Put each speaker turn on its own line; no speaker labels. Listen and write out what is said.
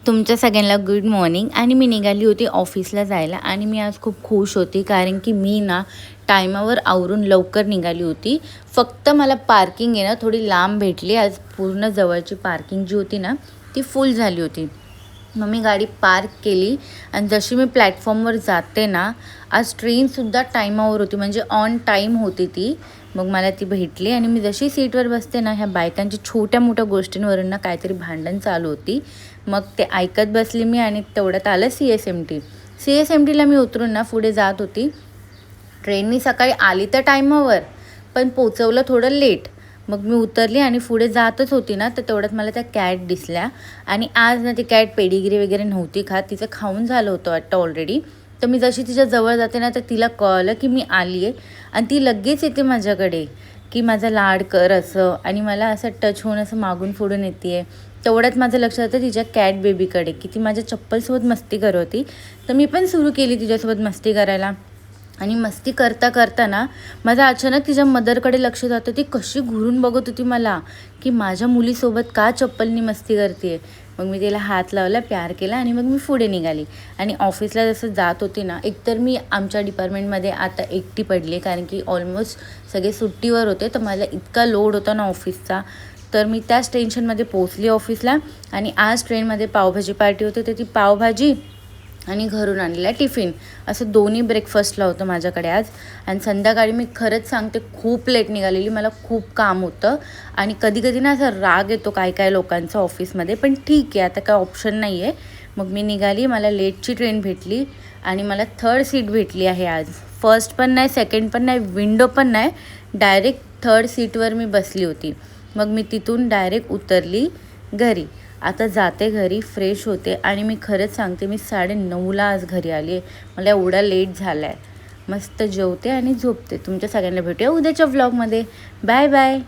तुमच्या सगळ्यांना good morning. आणि मी निघाली होती ऑफिसला जायला आणि मी आज खूप खुश होती कारण की मी ना टायमावर आवरून लवकर निघाली होती. फक्त मला पार्किंग आहे ना थोडी लांब भेटली. आज पूर्ण जवळची पार्किंग जी होती ना ती फुल झाली होती. मग मी गाडी पार्क केली आणि जशी मी प्लॅटफॉर्मवर जाते ना, आज ट्रेनसुद्धा टायमावर होती, म्हणजे ऑन टाईम होती ती. मग मला ती भेटली आणि मी जशी सीटवर बसते ना, ह्या बायकांची छोट्या मोठ्या गोष्टींवरून ना काहीतरी भांडण चालू होती. मग ते ऐकत बसली मी आणि तेवढ्यात आलं CSMTला मी उतरून ना पुढे जात होती. ट्रेननी सकाळी आली तर टायमावर, पण पोचवलं थोडं लेट. मग मी उतरली आणि पुढे जातच होती ना, तर तेवढ्यात मला त्या कॅट दिसल्या. आणि आज ना ती कॅट पेडिग्री वगैरे नव्हती खात, तिचं खाऊन झालं होतं वाटतं ऑलरेडी. तर मी जशी तिच्या जवळ जाते ना, तर तिला कळलं की मी आली आहे आणि ती लगेच येते माझ्याकडे की माझा लाड कर असं, आणि मला असं टच होऊन असं मागून पुढून येते आहे. तेवढ्यात माझं लक्ष जातं तिच्या कॅट बेबीकडे की ती माझ्या चप्पलसोबत मस्ती करत होती. तर मी पण सुरू केली तिच्यासोबत मस्ती करायला. आणि मस्ती करता करताना माझं अचानक तिच्या मदरकडे लक्ष जातं. ती कशी घुरून बघत होती मला की माझ्या मुलीसोबत का चप्पलनी मस्ती करते आहे. मग मी तिला हात लावला, प्यार केला आणि मग मी पुढे निघाली. आणि ऑफिसला जसं जात होती ना, एकतर मी आमच्या डिपार्टमेंटमध्ये आता एकटी पडली कारण की ऑलमोस्ट सगळे सुट्टीवर होते. तर मला इतका लोड होता ना ऑफिसचा, तर मी त्याच टेन्शनमध्ये पोचली ऑफिसला. आणि आज ट्रेनमध्ये पावभाजी पार्टी होते, तर ती पावभाजी आणि घरून आणलेला टिफिन असं दोन्ही ब्रेकफास्टला होतं माझ्याकडे आज. आणि संध्याकाळी मी खरंच सांगते खूप लेट निघालेली, मला खूप काम होतं. आणि कधी कधी ना असं राग येतो काय काय लोकांचा ऑफिसमध्ये, पण ठीक आहे, आता काय ऑप्शन नाही आहे. मग मी निघाली, मला लेटची ट्रेन भेटली आणि मला 3rd सीट भेटली आहे आज. फर्स्ट पण नाही, सेकंड पण नाही, विंडो पण नाही, डायरेक्ट 3rd सीटवर मी बसली होती. मग मी तिथून डायरेक्ट उतरली घरी. आता जाते घरी, फ्रेश होते आणि मी खरंच सांगते मी 9:30ला आज घरी आली आहे. मला एवढा लेट झाला आहे. मस्त जेवते आणि झोपते. तुमच्या सगळ्यांना भेटूया उद्याच्या व्लॉगमध्ये. Bye bye.